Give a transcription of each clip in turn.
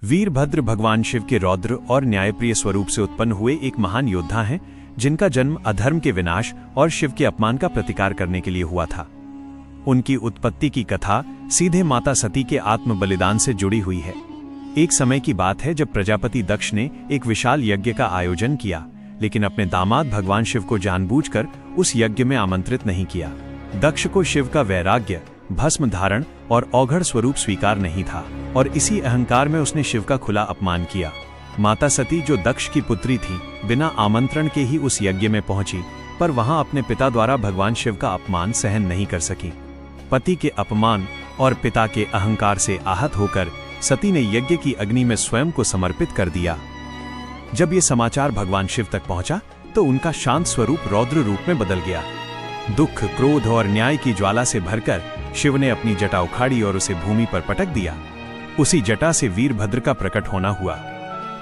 वीरभद्र भगवान शिव के रौद्र और न्यायप्रिय स्वरूप से उत्पन्न हुए एक महान योद्धा हैं, जिनका जन्म अधर्म के विनाश और शिव के अपमान का प्रतिकार करने के लिए हुआ था। उनकी उत्पत्ति की कथा सीधे माता सती के आत्म बलिदान से जुड़ी हुई है। एक समय की बात है जब प्रजापति दक्ष ने एक विशाल यज्ञ का आयोजन किया, लेकिन अपने दामाद भगवान शिव को जानबूझकर उस यज्ञ में आमंत्रित नहीं किया। दक्ष को शिव का वैराग्य, भस्म धारण और औघड़ स्वरूप स्वीकार नहीं था और इसी अहंकार में उसने शिव का खुला अपमान किया। माता सती, जो दक्ष की पुत्री थी, बिना आमंत्रण के ही उस यज्ञ में पहुंची, पर वहां अपने पिता द्वारा भगवान शिव का अपमान सहन नहीं कर सकी। पति के अपमान और पिता के अहंकार से आहत होकर सती ने यज्ञ की अग्नि में स्वयं को समर्पित कर दिया। जब ये समाचार भगवान शिव तक पहुंचा तो उनका शांत स्वरूप रौद्र रूप में बदल गया। दुख, क्रोध और न्याय की ज्वाला से भरकर शिव ने अपनी जटा उखाड़ी और उसे भूमि पर पटक दिया। उसी जटा से वीरभद्र का प्रकट होना हुआ।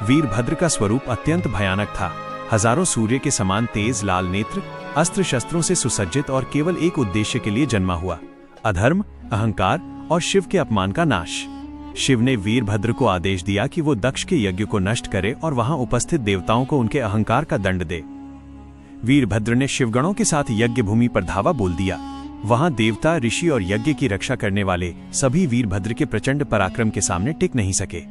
वीरभद्र का स्वरूप अत्यंत भयानक था। हजारों सूर्य के समान तेज लाल नेत्र, अस्त्र शस्त्रों से सुसज्जित और केवल एक उद्देश्य के लिए जन्मा हुआ: अधर्म, अहंकार और शिव के अपमान का नाश। शिव ने वीरभद्र को आदेश दिया कि वो दक्ष के यज्ञ को नष्ट करे और वहां उपस्थित देवताओं को उनके अहंकार का दंड दे। वीरभद्र ने शिवगणों के साथ यज्ञ भूमि पर धावा बोल दिया। वहां देवता, ऋषि और यज्ञ की रक्षा करने वाले सभी वीरभद्र के प्रचंड पराक्रम के सामने टिक नहीं सके।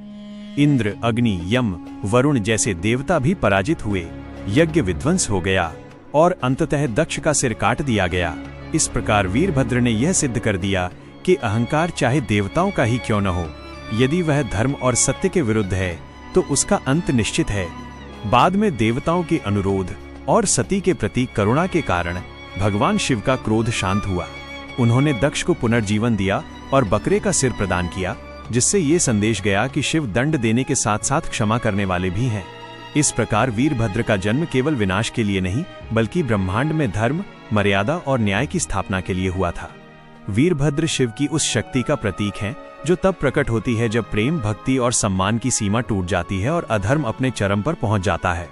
इंद्र, अग्नि, यम, वरुण जैसे देवता भी पराजित हुए। यज्ञ विध्वंस हो गया और अंततः दक्ष का सिर काट दिया गया। इस प्रकार वीरभद्र ने यह सिद्ध कर दिया कि अहंकार चाहे देवताओं का ही क्यों न हो, यदि वह धर्म और सत्य के विरुद्ध है तो उसका अंत निश्चित है। बाद में देवताओं के अनुरोध और सती के प्रति करुणा के कारण भगवान शिव का क्रोध शांत हुआ। उन्होंने दक्ष को पुनर्जीवन दिया और बकरे का सिर प्रदान किया, जिससे ये संदेश गया कि शिव दंड देने के साथ साथ क्षमा करने वाले भी हैं। इस प्रकार वीरभद्र का जन्म केवल विनाश के लिए नहीं, बल्कि ब्रह्मांड में धर्म, मर्यादा और न्याय की स्थापना के लिए हुआ था। वीरभद्र शिव की उस शक्ति का प्रतीक है जो तब प्रकट होती है जब प्रेम, भक्ति और सम्मान की सीमा टूट जाती है और अधर्म अपने चरम पर पहुंच जाता है।